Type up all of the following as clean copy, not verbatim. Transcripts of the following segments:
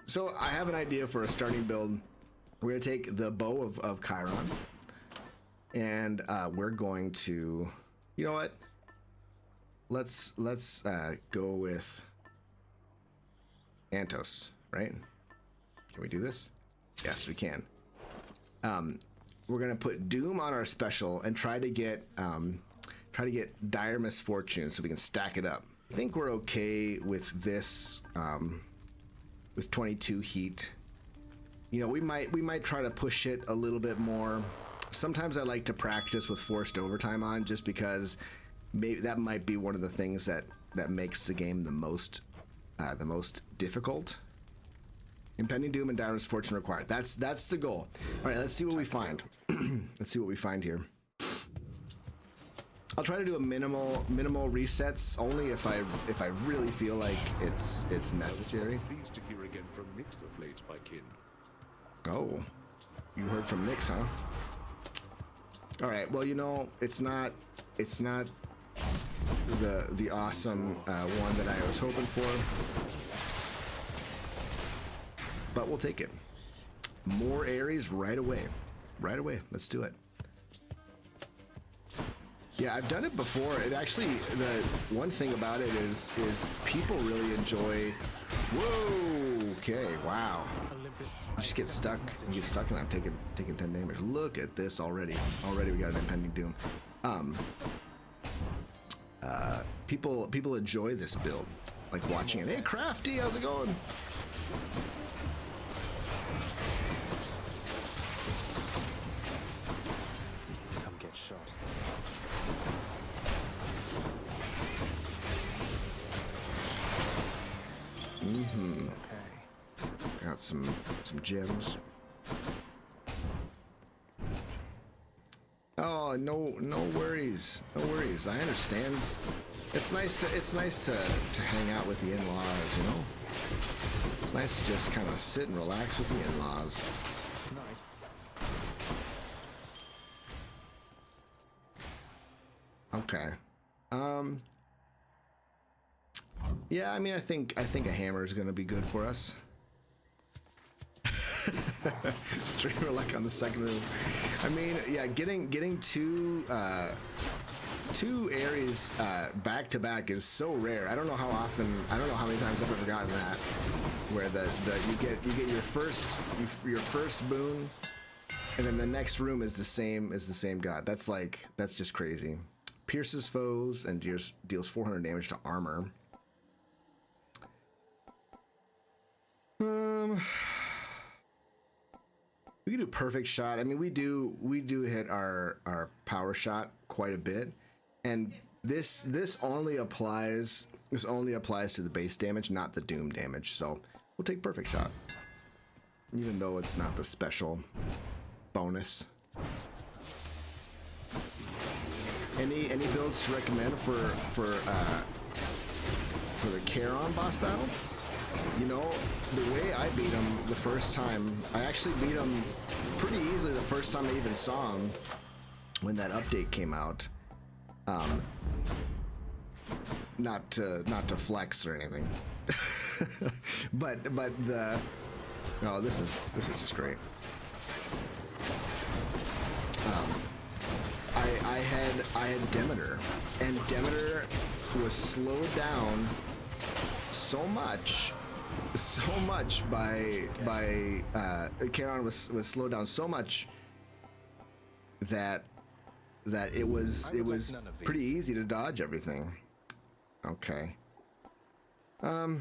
So I have an idea for a starting build. We're gonna take the bow of Chiron, and we're going to, you know what? Let's go with Antos, right? Can we do this? Yes, we can. We're gonna put Doom on our special and try to get dire misfortune so we can stack it up. I think we're okay with this with 22 heat. You know, we might try to push it a little bit more. Sometimes I like to practice with forced overtime on, just because maybe that might be one of the things that makes the game the most difficult. Impending doom and dire misfortune required. That's the goal. All right, let's see what we find. Let's see what we find here. I'll try to do a minimal resets only if I really feel like it's necessary. Pleased to hear again from Nyx of late, my kin. Oh, you heard from Nyx, huh? All right. Well, you know, it's not the awesome one that I was hoping for, but we'll take it. More Aries right away. Right away. Let's do it. Yeah, I've done it before. It actually, the one thing about it is people really enjoy. Whoa. Okay. Wow. Olympus. You just get stuck. You get stuck, and I'm taking 10 damage. Look at this already. Already we got an impending doom. People enjoy this build, like watching it. Hey, Crafty, how's it going? Come get shot. Mm-hmm. Okay. Got some gems. Oh, no worries. No worries. I understand. It's nice to hang out with the in-laws, you know? It's nice to just kind of sit and relax with the in-laws. Nice. Okay. Yeah, I mean, I think a hammer is going to be good for us. Streamer luck on the second move. I mean, yeah, getting two Aries back to back is so rare. I don't know how often. I don't know how many times I've ever gotten that, where you get your first boon, and then the next room is the same god. That's just crazy. Pierces foes and deals 400 damage to armor. We can do perfect shot. I mean, we do hit our power shot quite a bit, and this only applies to the base damage, not the doom damage. So we'll take perfect shot, even though it's not the special bonus. Any builds to recommend for the Chiron boss battle? You know, the way I beat him the first time, I actually beat him pretty easily the first time I even saw him when that update came out. Not to flex or anything, but this is just great. I had Demeter, and Demeter was slowed down so much by Chiron was slowed down so much that it was pretty easy to dodge everything. Okay. I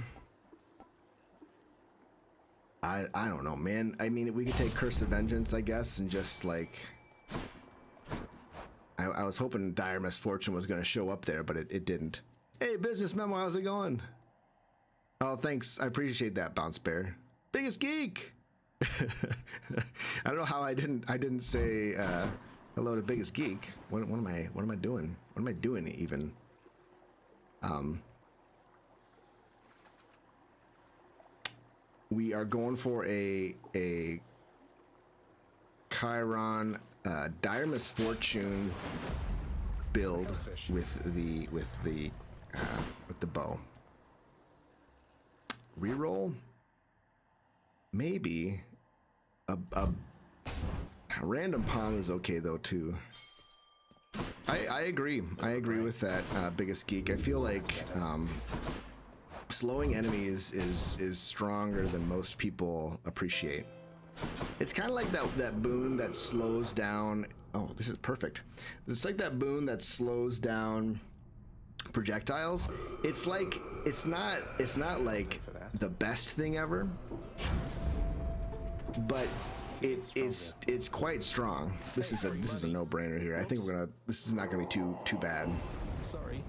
don't know, man. I mean, we could take Curse of Vengeance, I guess, and just like I was hoping Dire Misfortune was going to show up there, but it didn't. Hey, Business Memo, how's it going? Oh, thanks. I appreciate that, Bounce Bear. Biggest geek. I don't know how I didn't say hello to Biggest Geek. What am I doing? What am I doing even? We are going for a Chiron Dire Misfortune build with the bow. Reroll. maybe a random palm is okay though too. I agree. I agree with that, biggest geek. I feel like slowing enemies is stronger than most people appreciate. It's kind of like that boon that slows down. Oh, this is perfect. It's like that boon that slows down projectiles. It's like it's not like the best thing ever, but it's quite strong. This is a no-brainer here. I think this is not gonna be too bad. Sorry.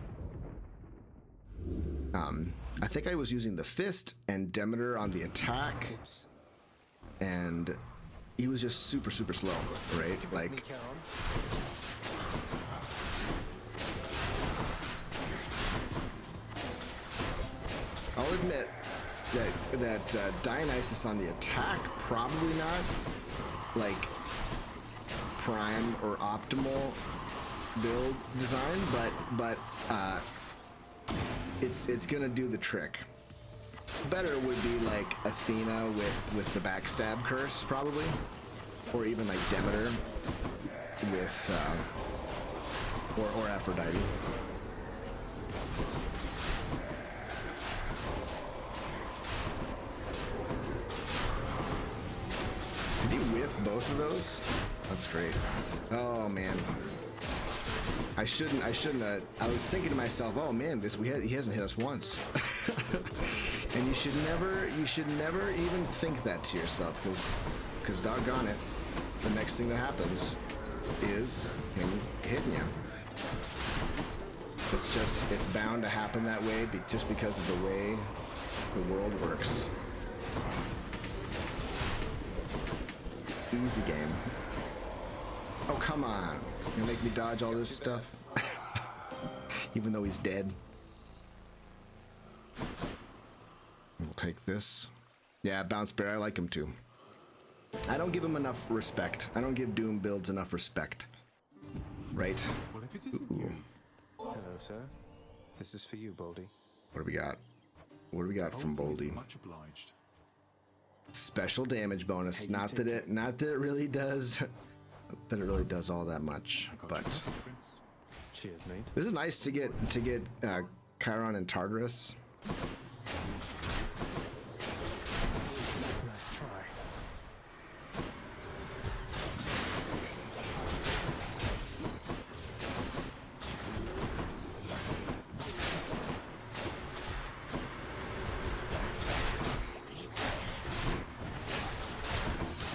I think I was using the fist and Demeter on the attack, and he was just super slow, right? Like, I'll admit that Dionysus on the attack, probably not like prime or optimal build design, but it's gonna do the trick. Better would be like Athena with the backstab curse, probably, or even like Demeter with or Aphrodite. Did he whiff both of those? That's great. Oh man. I shouldn't have. I was thinking to myself, oh man, he hasn't hit us once. And you should never even think that to yourself, because doggone it, the next thing that happens is him hitting you. It's bound to happen that way, just because of the way the world works. Easy game. Oh, come on. You make me dodge all this stuff? Even though he's dead. We'll take this. Yeah, Bounce Bear, I like him too. I don't give him enough respect. I don't give Doom builds enough respect. Right? Well, if it isn't you. Hello, sir. This is for you, Boldy. What do we got? What do we got from Boldy? Much obliged. Special damage bonus. Not that it really does all that much, but Cheers, mate. this is nice to get Chiron and Tartarus. Nice try.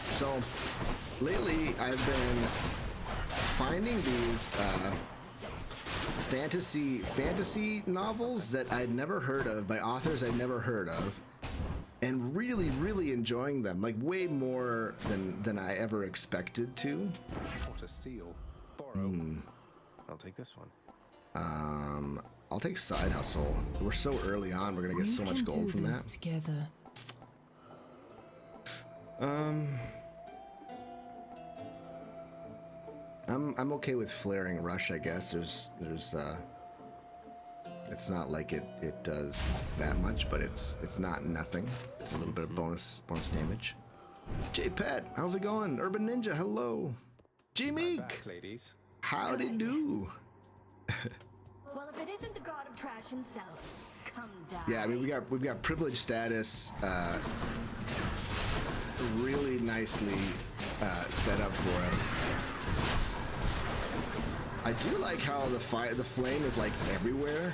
So lately I've been finding these fantasy novels that I'd never heard of by authors I'd never heard of, and really enjoying them, like way more than I ever expected to. What a steal. Borrow. I'll take this one. I'll take Side Hustle. We're so early on, we're gonna get so much gold from that. Together. I'm okay with Flaring Rush, I guess. There's it's not like it does that much, but it's not nothing. It's a little bit of bonus damage. J-Pet, how's it going? Urban Ninja, hello. G-Meek, Back, ladies. howdy do. Well, if it isn't the god of trash himself, come down. Yeah, I mean we've got privilege status really nicely set up for us. I do like how the flame is like everywhere.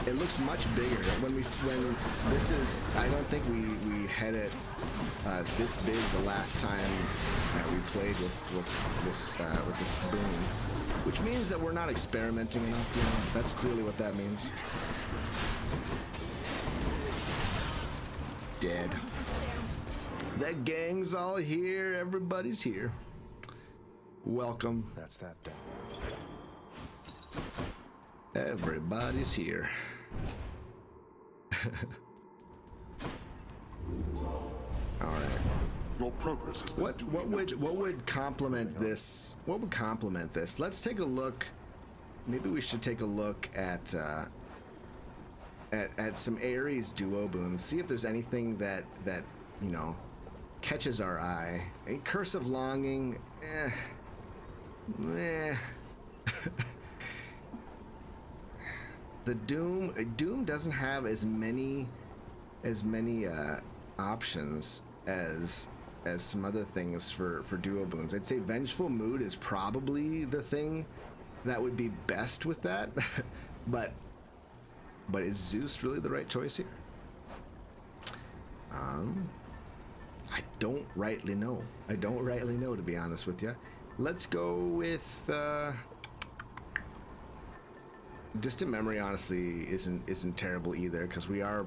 It looks much bigger when this is. I don't think we had it this big the last time we played with this boom, which means that we're not experimenting enough. You know, that's clearly what that means. Dead. That gang's all here. Everybody's here. Welcome. That's that then. Everybody's here. All right. Your progress is What would complement this? What would complement this? Let's take a look. Maybe we should take a look at some Ares duo boons. See if there's anything that you know, catches our eye. A Curse of Longing, The Doom doesn't have as many options as some other things for duo boons. I'd say Vengeful Mood is probably the thing that would be best with that. but is Zeus really the right choice here? I don't rightly know. To be honest with you. Let's go with Distant Memory. Honestly, isn't terrible either, because we are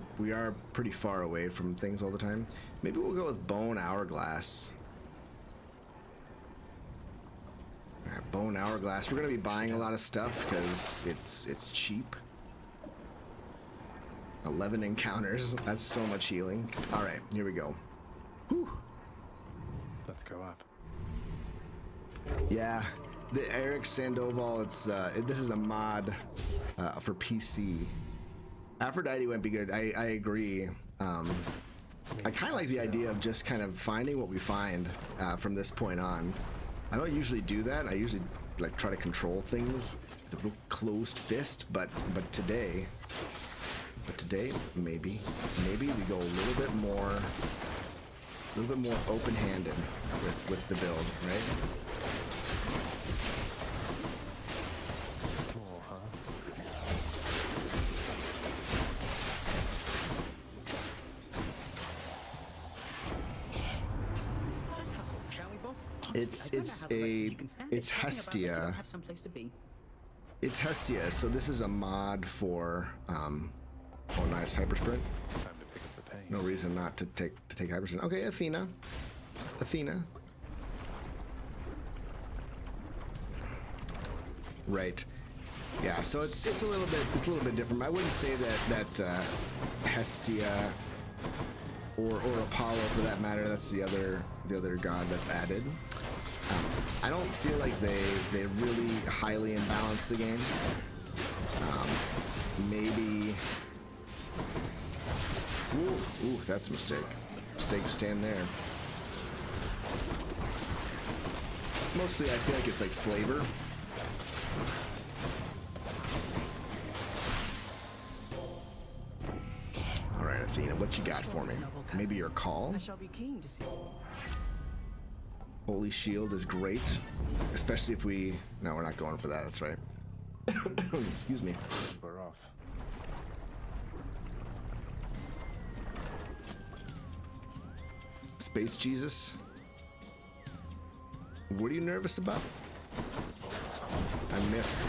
pretty far away from things all the time. Maybe we'll go with Bone Hourglass. Bone Hourglass. We're gonna be buying a lot of stuff because it's cheap. 11 encounters. That's so much healing. All right, here we go. Whew. Let's go up. Yeah, the Eric Sandoval. This is a mod for PC. Aphrodite wouldn't be good. I agree. I kind of like the idea of just kind of finding what we find from this point on. I don't usually do that. I usually like try to control things with a real closed fist, but today maybe we go a little bit more open-handed with the build, right? More, huh? It's Hestia. It's Hestia, so this is a mod for oh nice, hyper sprint. Time to pick up the pace. No reason not to take hyper sprint. Okay, Athena. Right. Yeah, so it's a little bit different. I wouldn't say that Hestia or Apollo, for that matter, that's the other god that's added. I don't feel like they really highly imbalanced the game. Maybe. Ooh, that's a mistake. Mistake to stand there. Mostly, I feel like it's like flavor. All right, Athena, what you got for me? Maybe your call? I shall be keen to see. Holy Shield is great, especially if we... No, we're not going for that. That's right. Excuse me. We're off. Space Jesus. What are you nervous about? I missed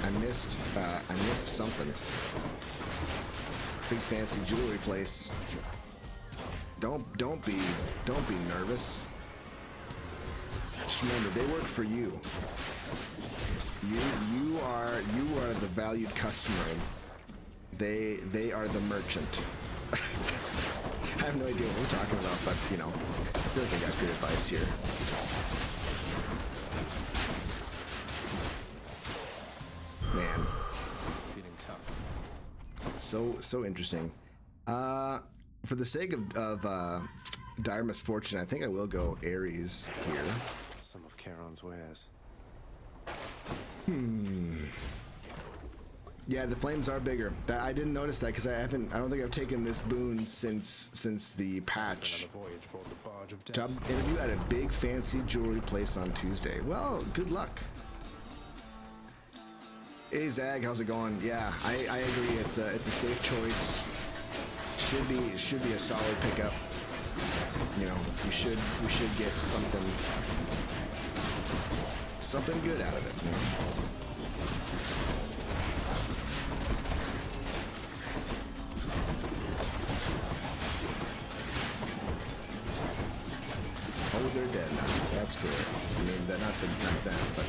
something. Big fancy jewelry place. Don't be nervous. Just remember, they work for you. You are the valued customer. They are the merchant. I have no idea what we're talking about, but you know, I feel like I got good advice here. Man, Feeling tough. so interesting. For the sake of dire misfortune, I think I will go Ares here. Some of Chiron's wares. Yeah, the flames are bigger. I didn't notice that because I don't think I've taken this boon since the patch. Another voyage aboard the barge of death. Job interview at a big fancy jewelry place on Tuesday. Well, good luck. Hey Zag, how's it going? Yeah, I agree. It's a safe choice. Should be a solid pickup. You know, we should get something good out of it. You know? Oh, they're dead now. That's good. I mean, not them, but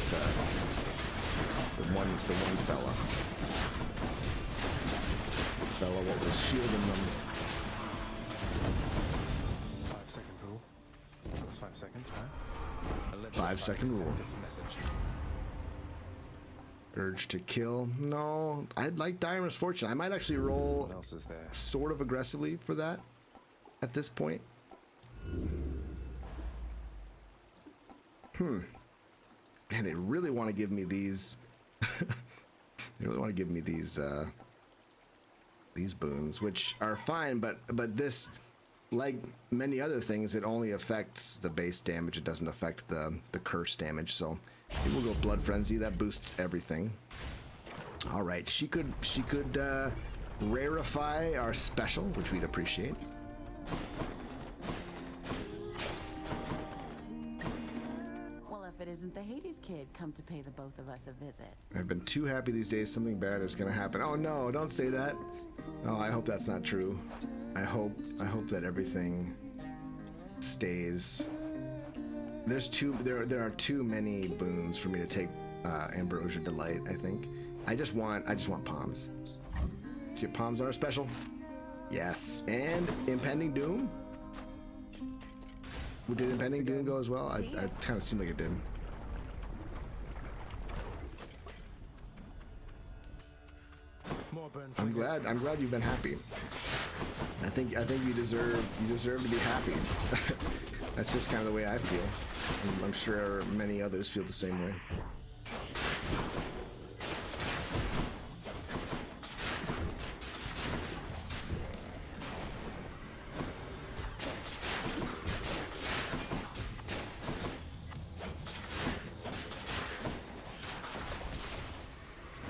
the one fella. What was shielding them. 5 second rule. That was 5 seconds, right? 5 second rule. This message. Urge to kill. No, I'd like dire misfortune. I might actually roll What else is there? sort of aggressively for that at this point. Man, they really want to give me these. They really want to give me these boons, which are fine, but this, like many other things, it only affects the base damage. It doesn't affect the curse damage. So we'll go Blood Frenzy. That boosts everything. All right, she could rarefy our special, which we'd appreciate. Well, if it isn't the Hades kid come to pay the both of us a visit. I've been too happy these days. Something bad is gonna happen. Oh no! Don't say that. Oh, I hope that's not true. I hope that everything stays. There are too many boons for me to take Ambrosia Delight. I think. I just want palms. Get palms on our special. Yes, and Impending Doom. Did Impending Doom go as well? I kind of seemed like it did. More burn I'm glad you've been happy. I think you deserve to be happy. That's just kind of the way I feel. I'm sure many others feel the same way.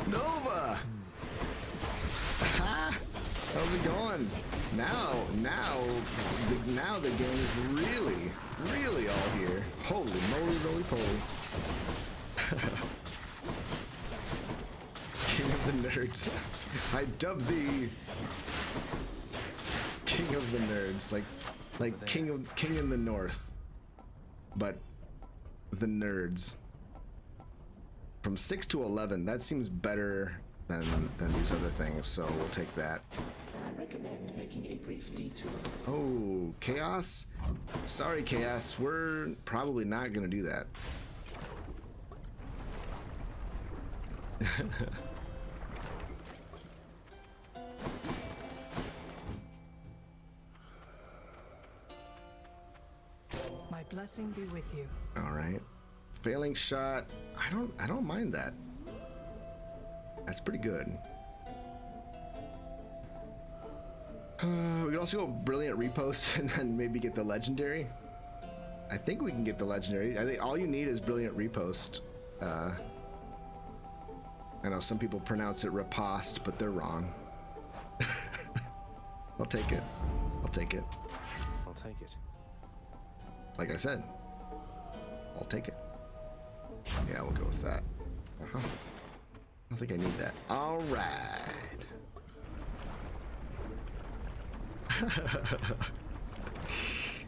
Nova! How's it going? Now the game is really all here. Holy moly, roly poly. King of the nerds. I dub thee King of the nerds, like king in the north, but the nerds. From 6 to 11, that seems better than these other things, so we'll take that. I recommend making a brief detour. Oh, Chaos? Sorry, Chaos, we're probably not gonna do that. My blessing be with you. All right. Failing shot. I don't mind that. That's pretty good. We could also go Brilliant Repost and then maybe get the legendary. I think we can get the legendary. I think all you need is Brilliant Repost. I know some people pronounce it riposte, but they're wrong. I'll take it. I'll take it. I'll take it. Like I said, I'll take it. Yeah, we'll go with that. I don't think I need that. All right.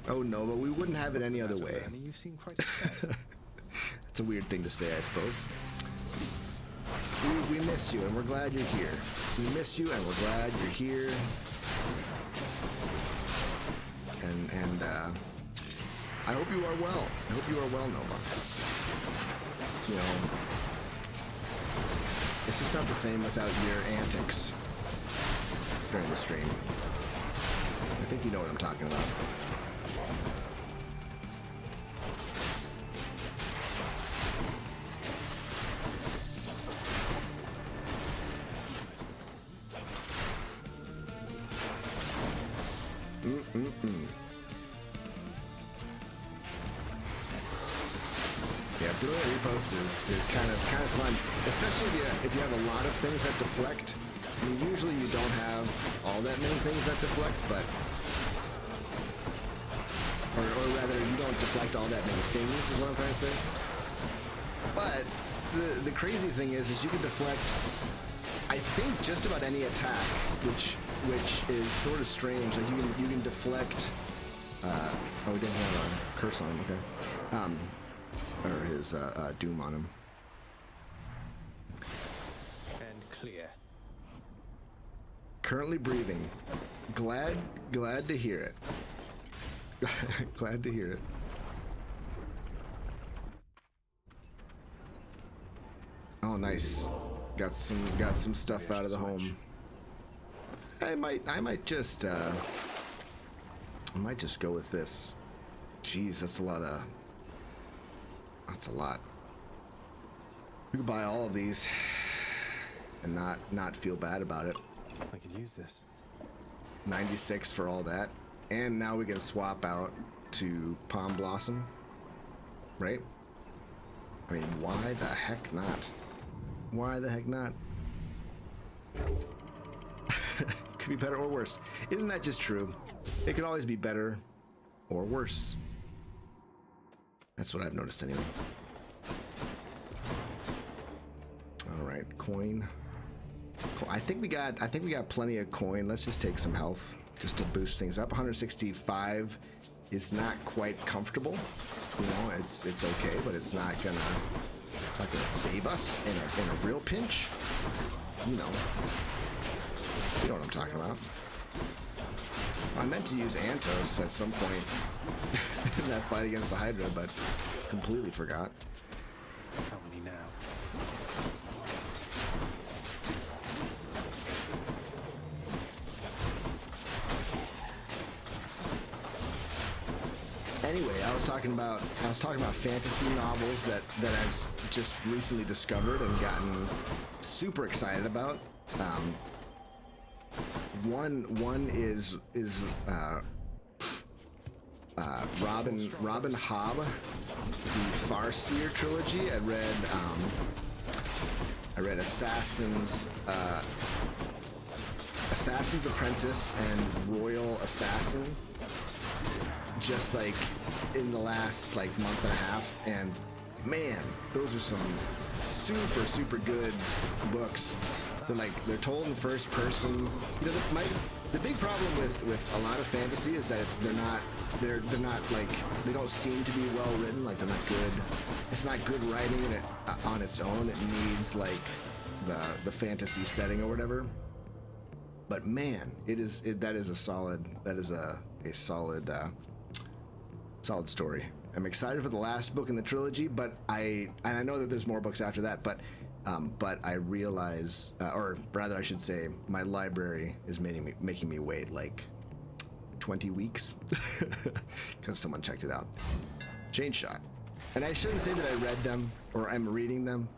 Oh no, but we wouldn't have it any other way. I mean, you seem quite upset. It's a weird thing to say, I suppose. We miss you, and we're glad you're here. We miss you, and we're glad you're here. And I hope you are well. I hope you are well, Nova. You know, it's just not the same without your antics during the stream. I think you know what I'm talking about. Yeah, doing a repost is kind of fun, especially if you have a lot of things that deflect. I mean, usually you don't have all that many things that deflect, but or rather, you don't deflect all that many things, is what I'm trying to say. But the crazy thing is you can deflect, I think, just about any attack, which is sort of strange. Like you can deflect. Oh, we didn't have a curse on him. Okay. Or his doom on him. And clear. Currently breathing. Glad to hear it. Glad to hear it. Oh, nice. Got some stuff out of the home. I might just go with this. Jeez, that's a lot of... That's a lot. We could buy all of these and not feel bad about it. I can use this. 96 for all that. And now we can swap out to Palm Blossom. Right? I mean, why the heck not? Why the heck not? Could be better or worse. Isn't that just true? It could always be better or worse. That's what I've noticed anyway. All right, coin. I think we got plenty of coin. Let's just take some health just to boost things up. 165 is not quite comfortable. You know, it's okay, but it's not gonna save us in a real pinch. You know what I'm talking about. I meant to use Antos at some point in that fight against the Hydra, but completely forgot. How many now? Anyway, I was talking about fantasy novels that I've just recently discovered and gotten super excited about. One is Robin Hobb, the Farseer trilogy. I read Assassin's Apprentice and Royal Assassin just like in the last like month and a half, and man, those are some super good books. They're told in first person. You know, the big problem with a lot of fantasy is that they're not like, they don't seem to be well written. Like, they're not good. It's not good writing on its own. It needs like the fantasy setting or whatever. But man, that is a solid story. I'm excited for the last book in the trilogy, but I know that there's more books after that, but I realize, or rather I should say, my library is making me wait like 20 weeks because someone checked it out. Chain Shot. And I shouldn't say that I read them or I'm reading them.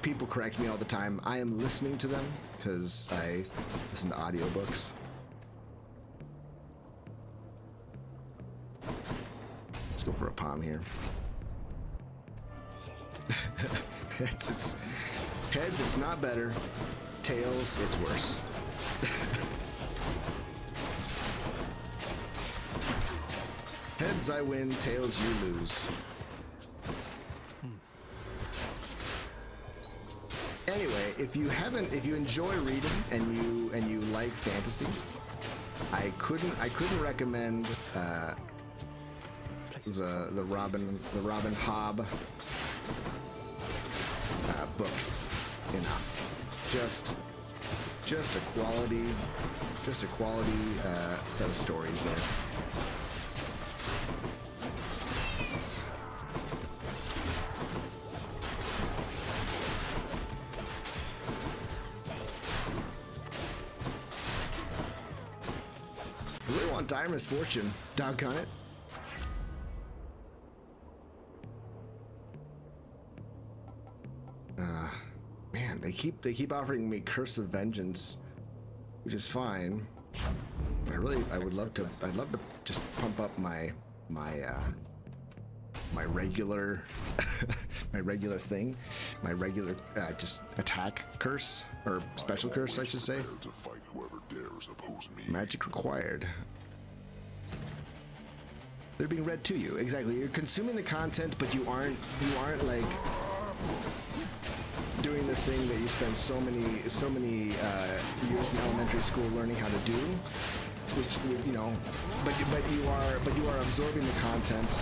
People correct me all the time. I am listening to them because I listen to audiobooks. Let's go for a palm here. Heads, it's not better. Tails, it's worse. Heads, I win. Tails, you lose. Anyway, if you enjoy reading and you like fantasy, I couldn't recommend the Robin Hobb books enough. Just a quality set of stories there. We really want dire misfortune. Doggone it. Man, they keep offering me Curse of Vengeance, which is fine. But I'd love to just pump up my regular thing, my regular just attack curse or special curse, I should say. To fight whoever dares oppose me. Magic required. They're being read to you. Exactly. You're consuming the content, but you aren't like doing the thing that you spend so many years in elementary school learning how to do, which, you know, but you are absorbing the content,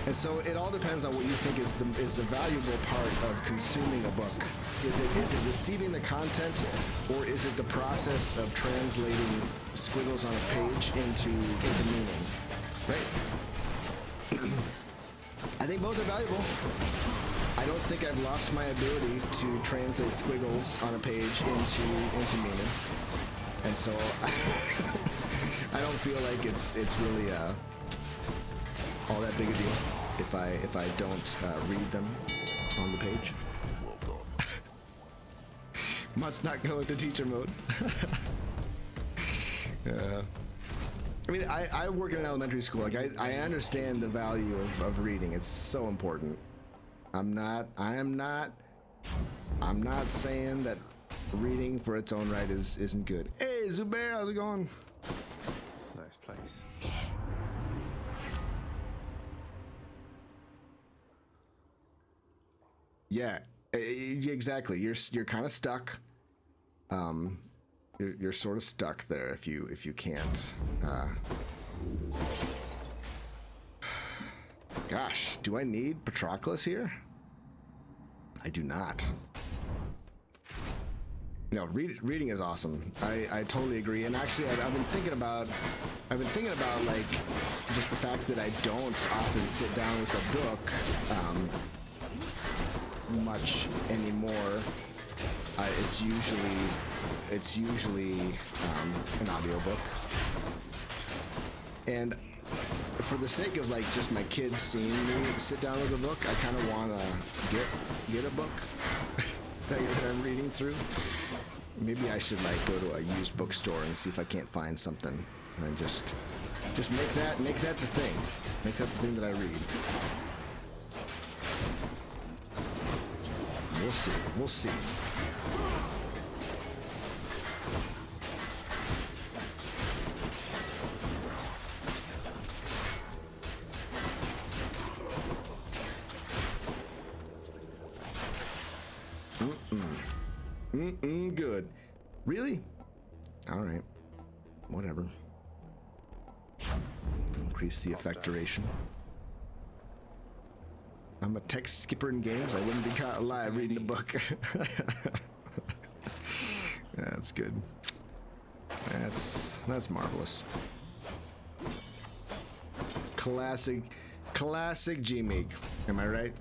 and so it all depends on what you think is the valuable part of consuming a book. Is it receiving the content, or is it the process of translating squiggles on a page into meaning? Right. I think both are valuable. I don't think I've lost my ability to translate squiggles on a page into meaning, and so I don't feel like it's really all that big a deal if I don't read them on the page. Well done. Must not go into teacher mode. I mean, I work in an elementary school. Like I understand the value of reading. It's so important. I'm not saying that reading for its own right isn't good. Hey, Zubair, how's it going? Nice place. Yeah, exactly. You're kind of stuck. You're sort of stuck there if you can't. Gosh, do I need Patroclus here? I do not. No, reading is awesome. I totally agree. And actually, I've been thinking about like just the fact that I don't often sit down with a book much anymore. It's usually an audiobook. And for the sake of like just my kids seeing me sit down with a book, I kind of want to get a book that I'm reading through. Maybe I should like go to a used bookstore and see if I can't find something, and just make that the thing. Make that the thing that I read. We'll see. Good. Really? All right. Whatever. Increase the effect duration. I'm a text skipper in games. I wouldn't be caught alive reading a book. That's good. That's marvelous. Classic G-Meek. Am I right?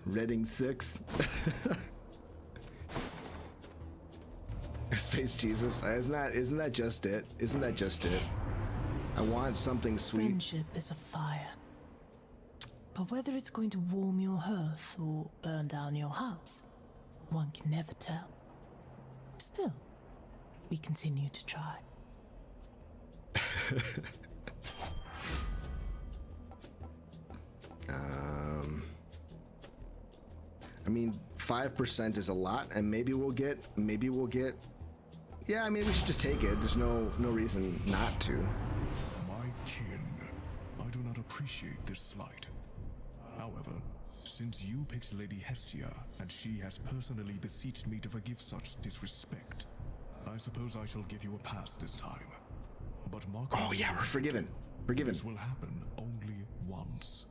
Reading 6th. Space Jesus. Isn't that just it? Isn't that just it? I want something sweet. Friendship is a fire. But whether it's going to warm your hearth or burn down your house, one can never tell. Still, we continue to try. I mean, 5% is a lot, and maybe we'll get. Yeah, I mean, we should just take it. There's no reason not to. My kin, I do not appreciate this slight. However, since you picked Lady Hestia, and she has personally beseeched me to forgive such disrespect, I suppose I shall give you a pass this time. But mark. Oh yeah, we're forgiven. This will happen only once.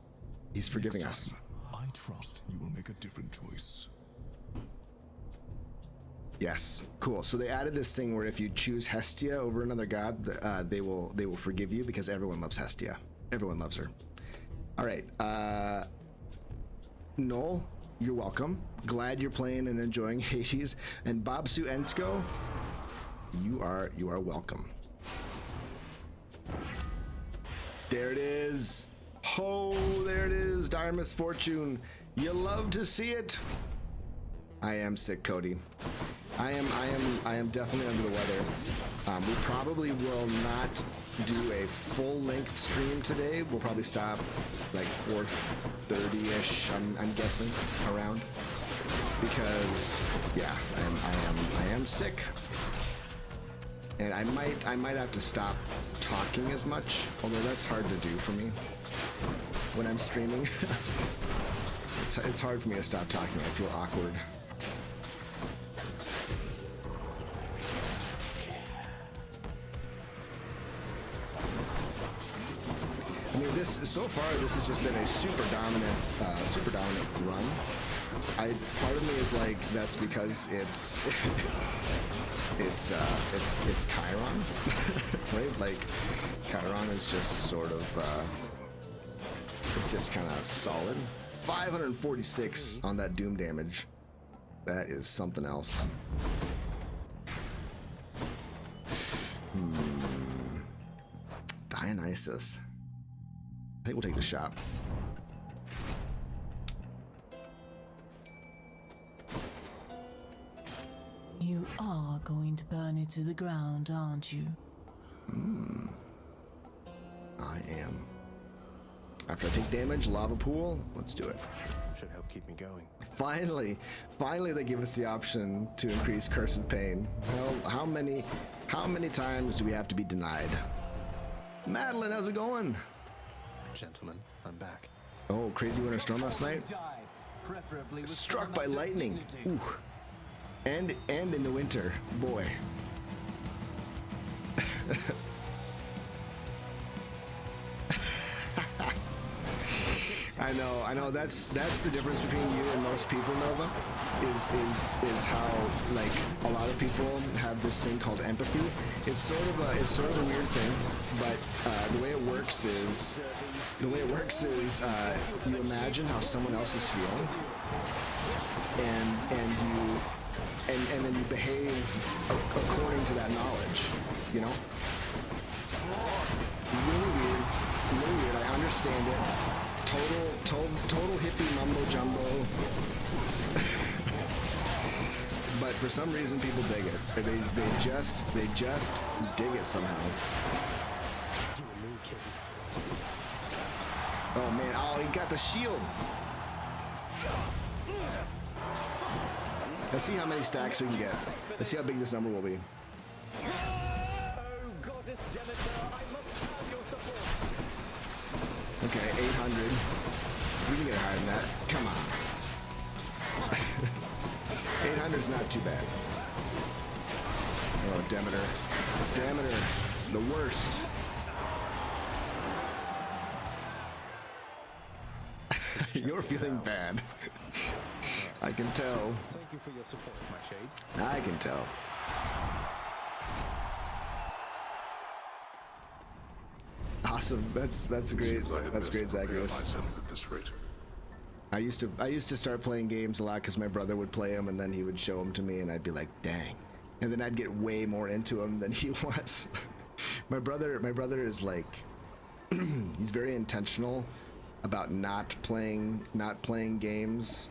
He's forgiving Next us. time, I trust you will make a different choice. Yes, cool. So they added this thing where if you choose Hestia over another god, they will forgive you because everyone loves Hestia. Everyone loves her. All right, Noel, you're welcome. Glad you're playing and enjoying Hades. And Bobsu Ensko, you are welcome. There it is. Oh, there it is. Dire Misfortune. You love to see it. I am sick, Cody. I am definitely under the weather. We probably will not do a full-length stream today. We'll probably stop like 4:30ish. I'm guessing around, because yeah, I am sick, and I might have to stop talking as much. Although that's hard to do for me when I'm streaming. It's hard for me to stop talking. I feel awkward. I mean, so far this has just been a super dominant run. Part of me is like, that's because it's Chiron, right? Like Chiron is just sort of it's just kind of solid. 546 on that doom damage. That is something else. Dionysus. I think we'll take the shop. You are going to burn it to the ground, aren't you? I am. After I take damage, lava pool. Let's do it. Should help keep me going. Finally, they give us the option to increase curse of pain. How many times do we have to be denied? Madeline, how's it going? Gentlemen, I'm back. Oh, crazy winter storm last night. Struck by lightning. Ooh. And in the winter, boy. I know. That's the difference between you and most people, Nova. Is how like a lot of people have this thing called empathy. It's sort of a weird thing, but the way it works is you imagine how someone else is feeling, and then you behave according to that knowledge. You know. Really weird. I understand it. Total hippie mumbo jumbo. But for some reason people dig it. They just dig it somehow. Oh man, oh he got the shield. Let's see how many stacks we can get. Let's see how big this number will be. Okay, 800. We can get higher than that. Come on. 800 is not too bad. Oh, Demeter. The worst. You're feeling bad. I can tell. Thank you for your support, my shade. I can tell. Awesome. That's great. That's great, Zacharias. At this rate. I used to start playing games a lot because my brother would play them and then he would show them to me and I'd be like, dang, and then I'd get way more into them than he was. my brother is like, he's very intentional about not playing games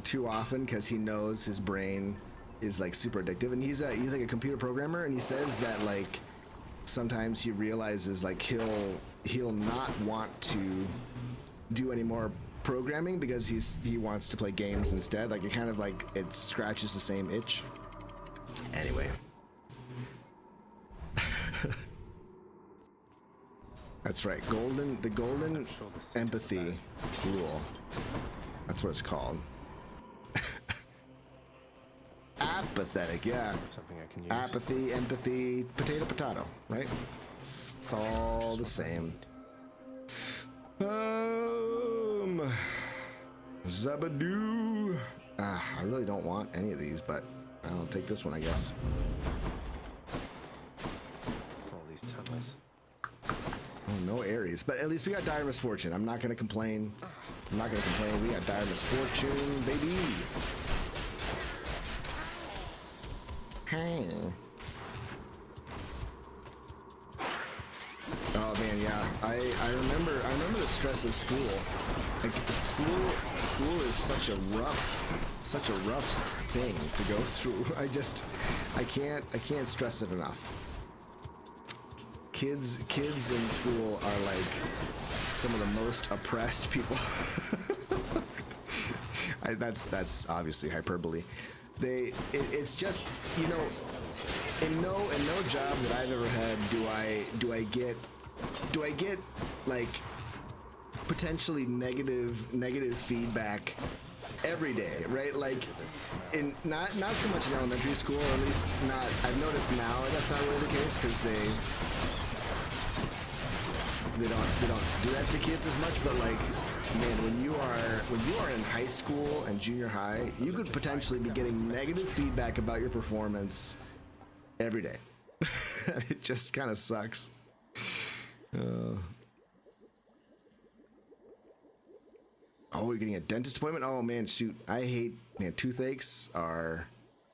too often because he knows his brain is like super addictive, and he's like a computer programmer, and he says that like sometimes he realizes like he'll not want to do any more programming because he wants to play games instead. Like it kind of like it scratches the same itch. Anyway. That's right. The golden empathy rule. That's what it's called. Apathetic, yeah. Something I can use. Apathy, empathy, potato, right? It's all the same. Zabadoo. I really don't want any of these, but I'll take this one, I guess. All these tunnels. Oh, no Aries, but at least we got dire misfortune. I'm not gonna complain. We got dire misfortune, baby. Hey. Oh man, yeah. I remember the stress of school. Like school is such a rough thing to go through. I can't stress it enough. Kids in school are like some of the most oppressed people. That's obviously hyperbole. It's just, you know, in no job that I've ever had do I get like potentially negative feedback every day, right? Like in not so much in elementary school, or at least not. I've noticed now that's not really the case because they don't do that to kids as much, but like, man, when you are in high school and junior high, you could potentially be getting negative feedback about your performance every day. It just kind of sucks. Oh, you're getting a dentist appointment? Oh man, shoot. Toothaches are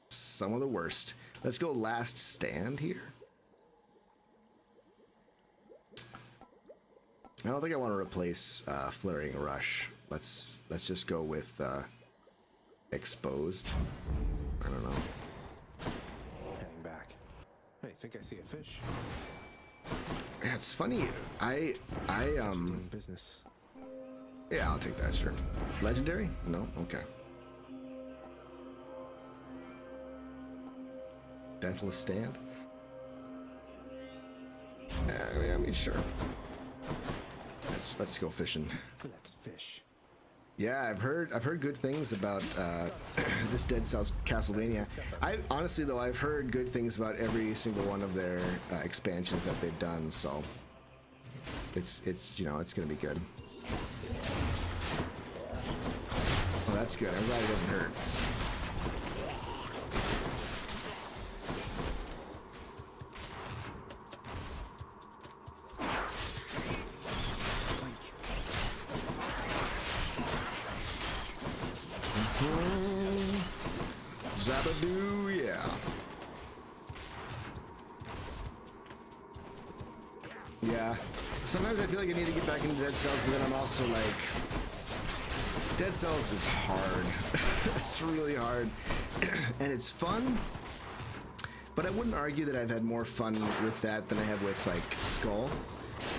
some of the worst. Let's go last stand here. I don't think I want to replace Flurrying Rush. Let's just go with Exposed. I don't know. Heading back. Hey, think I see a fish. Yeah, it's funny. Doing business. Yeah, I'll take that, sure. Legendary? No? Okay. Deathless Stand? I mean, sure. Let's go fishing. Let's fish. Yeah, I've heard good things about this Dead Cells Castlevania. I honestly though I've heard good things about every single one of their expansions that they've done. So it's you know it's gonna be good. Oh, that's good. I'm glad it doesn't hurt. Zabadoo, yeah. Yeah. Sometimes I feel like I need to get back into Dead Cells, but then I'm also like, Dead Cells is hard. It's really hard. And it's fun, but I wouldn't argue that I've had more fun with that than I have with like Skull.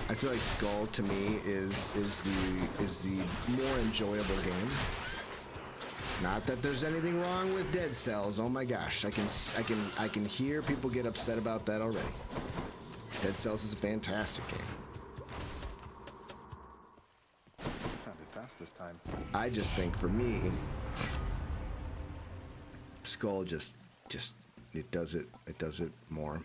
I feel like Skull to me is the more enjoyable game. Not that there's anything wrong with Dead Cells. Oh my gosh, I can hear people get upset about that already. Dead Cells is a fantastic game. Found it fast this time. I just think for me, Skull just it does it more.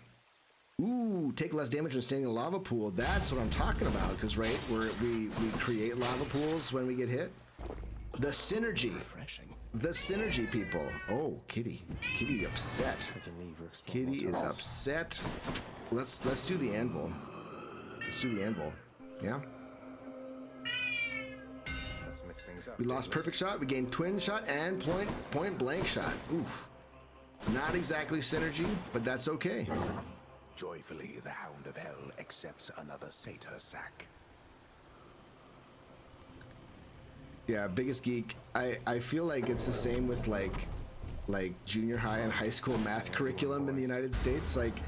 Ooh, take less damage when standing in a lava pool. That's what I'm talking about. Because right, we create lava pools when we get hit. The synergy. Refreshing. The synergy, people. Oh, Kitty. Kitty upset. I can leave or explore Kitty more is tunnels. upset. Let's do the anvil. Let's do the anvil. Yeah. Let's mix things up. We lost perfect shot. We gained twin shot and point blank shot. Oof. Not exactly synergy, but that's okay. Joyfully, the Hound of Hell accepts another satyr sack. Yeah, biggest geek. I feel like it's the same with like junior high and high school math curriculum in the United States. Like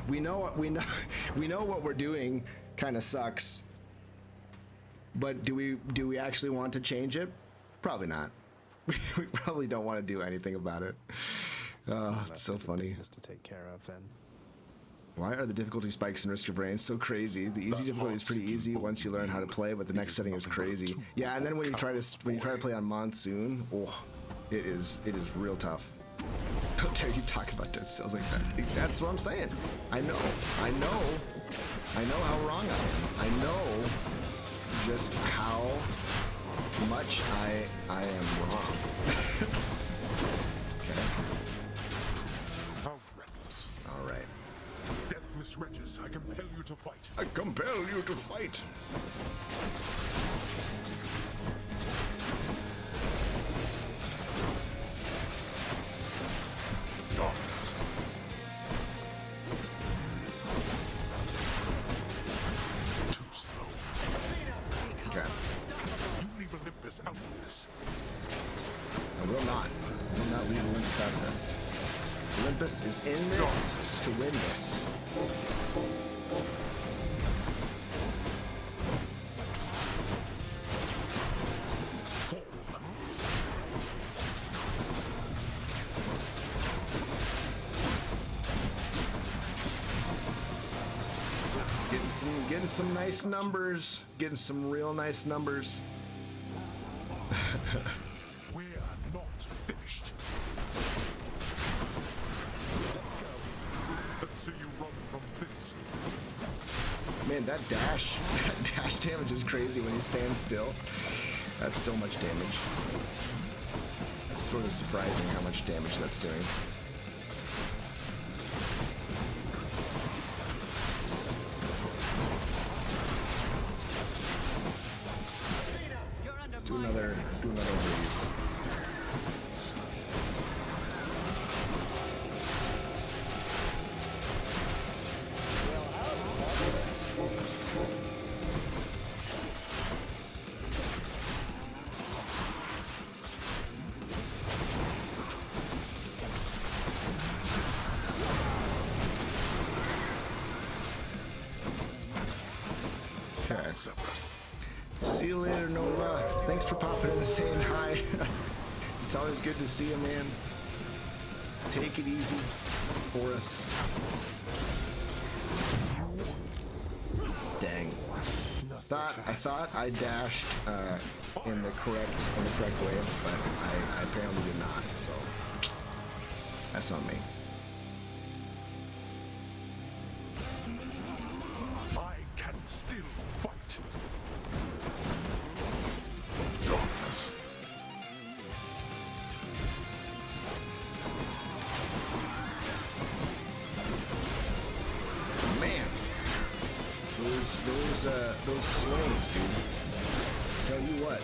we know what we're doing kind of sucks. But do we actually want to change it? Probably not. We probably don't want to do anything about it. Oh, it's so funny. Business to take care of then. Why are the difficulty spikes in Risk of Rain so crazy? The easy difficulty is pretty easy once you learn how to play, but the next setting is crazy. Yeah, and then when you try to play on Monsoon, oh, it is real tough. How dare you talk about Dead Cells like that? That's what I'm saying. I know how wrong I am. I know just how much I am wrong. Okay. How reckless. All right. Deathless wretches, I compel you to fight. I compel you to fight. Darkness. Too slow. Okay. You leave Olympus out of this. I will not. I will not leave Olympus out of this. Olympus is in this to win this. Getting some nice numbers. Getting some real nice numbers. We're not finished. Let's see you run from this. Man, that dash damage is crazy when he stands still. That's so much damage. It's sort of surprising how much damage that's doing. Let's do another breeze. Okay. See you later, Nova. Thanks for popping in and saying hi. It's always good to see you, man. Take it easy for us. Dang. I thought I dashed in the correct way, but I apparently did not. So that's on me. I can still fight. Darkness. Man, those swings, dude. Tell you what.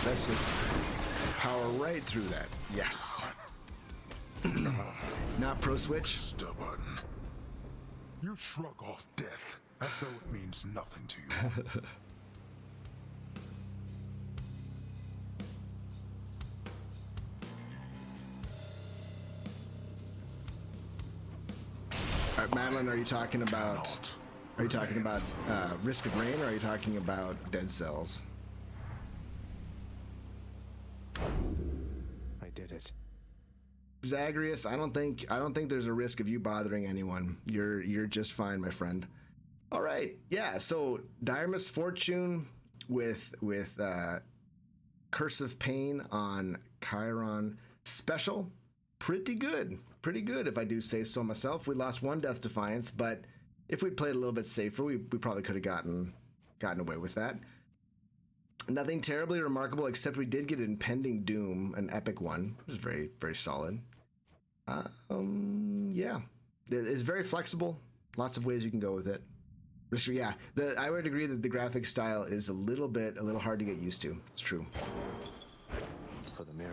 Let's just power right through that. Yes. Not pro switch. Stubborn. You shrug off death as though it means nothing to you. All right, Madeline, are you talking about Risk of Rain, or are you talking about Dead Cells? I did it. Zagreus, I don't think there's a risk of you bothering anyone. You're just fine, my friend. All right, yeah. So Dire Misfortune with Curse of Pain on Chiron Special, pretty good if I do say so myself. We lost one Death Defiance, but if we'd played a little bit safer, we probably could have gotten away with that. Nothing terribly remarkable, except we did get Impending Doom, an epic one, which is very, very solid. Yeah, it's very flexible. Lots of ways you can go with it. Yeah, I would agree that the graphic style is a little hard to get used to. It's true. For the mirror.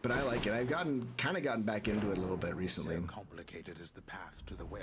But I like it. I've kind of gotten back into it a little bit recently. So complicated is the path to the well.